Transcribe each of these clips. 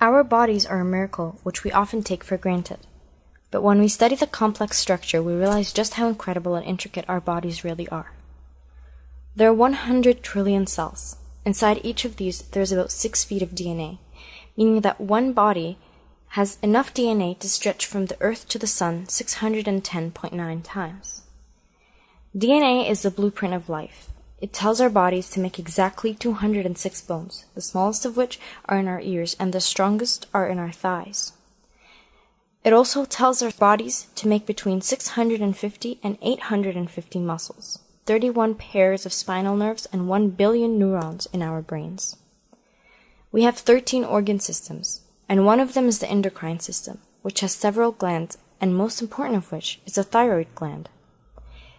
Our bodies are a miracle which we often take for granted. But when we study the complex structure, we realize just how incredible and intricate our bodies really are. There are 100 trillion cells. Inside each of these, there's about 6 feet of DNA, meaning that one body has enough DNA to stretch from the Earth to the Sun 610.9 times. DNA is the blueprint of life. It tells our bodies to make exactly 206 bones, the smallest of which are in our ears and the strongest are in our thighs. It also tells our bodies to make between 650 and 850 muscles, 31 pairs of spinal nerves, and 1 billion neurons in our brains. We have 13 organ systems, and one of them is the endocrine system, which has several glands, and most important of which is the thyroid gland.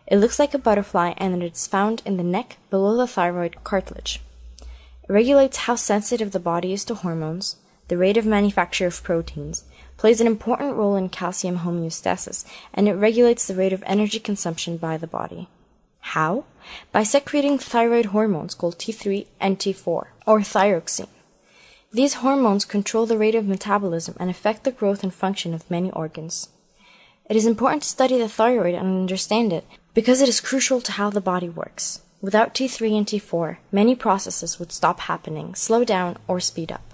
It looks like a butterfly, and it is found in the neck below the thyroid cartilage. It regulates how sensitive the body is to hormones, the rate of manufacture of proteins, plays an important role in calcium homeostasis, and it regulates the rate of energy consumption by the body. How? By secreting thyroid hormones called T3 and T4, or thyroxine. These hormones control the rate of metabolism and affect the growth and function of many organs. It is important to study the thyroid and understand it because it is crucial to how the body works. Without T3 and T4, many processes would stop happening, slow down, or speed up.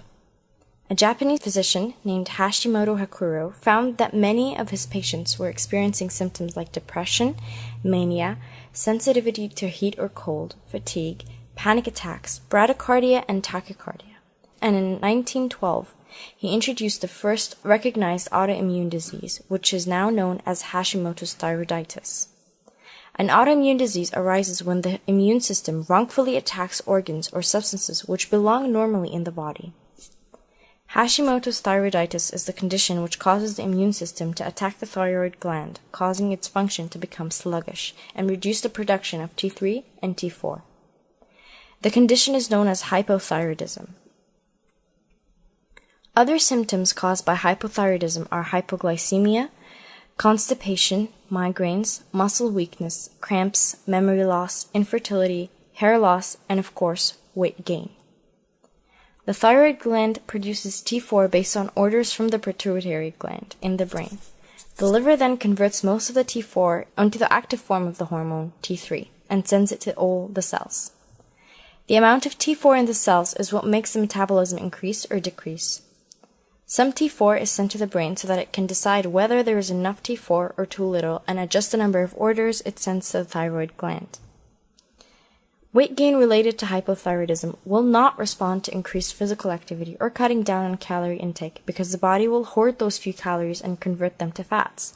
A Japanese physician named Hashimoto found that many of his patients were experiencing symptoms like depression, mania, sensitivity to heat or cold, fatigue, panic attacks, bradycardia, and tachycardia. And in 1912, he introduced the first recognized autoimmune disease, which is now known as Hashimoto's thyroditis. An autoimmune disease arises when the immune system wrongfully attacks organs or substances which belong normally in the body. Hashimoto's thyroiditis is the condition which causes the immune system to attack the thyroid gland, causing its function to become sluggish and reduce the production of T3 and T4. The condition is known as hypothyroidism. Other symptoms caused by hypothyroidism are hypoglycemia, constipation, migraines, muscle weakness, cramps, memory loss, infertility, hair loss, and of course, weight gain. The thyroid gland produces T4 based on orders from the pituitary gland in the brain. The liver then converts most of the T4 onto the active form of the hormone, T3, and sends it to all the cells. The amount of T4 in the cells is what makes the metabolism increase or decrease. Some T4 is sent to the brain so that it can decide whether there is enough T4 or too little and adjust the number of orders it sends to the thyroid gland. Weight gain related to hypothyroidism will not respond to increased physical activity or cutting down on calorie intake because the body will hoard those few calories and convert them to fats.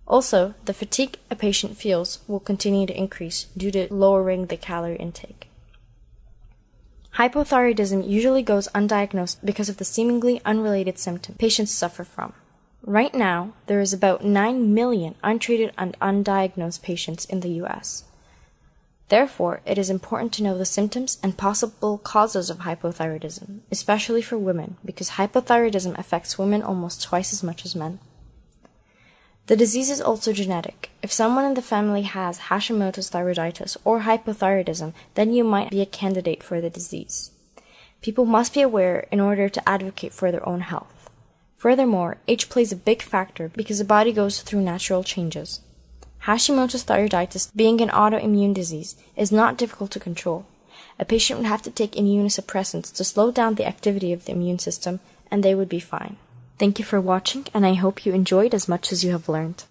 Also, the fatigue a patient feels will continue to increase due to lowering the calorie intake. Hypothyroidism usually goes undiagnosed because of the seemingly unrelated symptoms patients suffer from. Right now, there is about 9 million untreated and undiagnosed patients in the U.S. Therefore, it is important to know the symptoms and possible causes of hypothyroidism, especially for women, because hypothyroidism affects women almost twice as much as men. The disease is also genetic. If someone in the family has Hashimoto's thyroiditis or hypothyroidism, then you might be a candidate for the disease. People must be aware in order to advocate for their own health. Furthermore, age plays a big factor because the body goes through natural changes. Hashimoto's thyroiditis, being an autoimmune disease, is not difficult to control. A patient would have to take immunosuppressants to slow down the activity of the immune system, and they would be fine. Thank you for watching, and I hope you enjoyed as much as you have learned.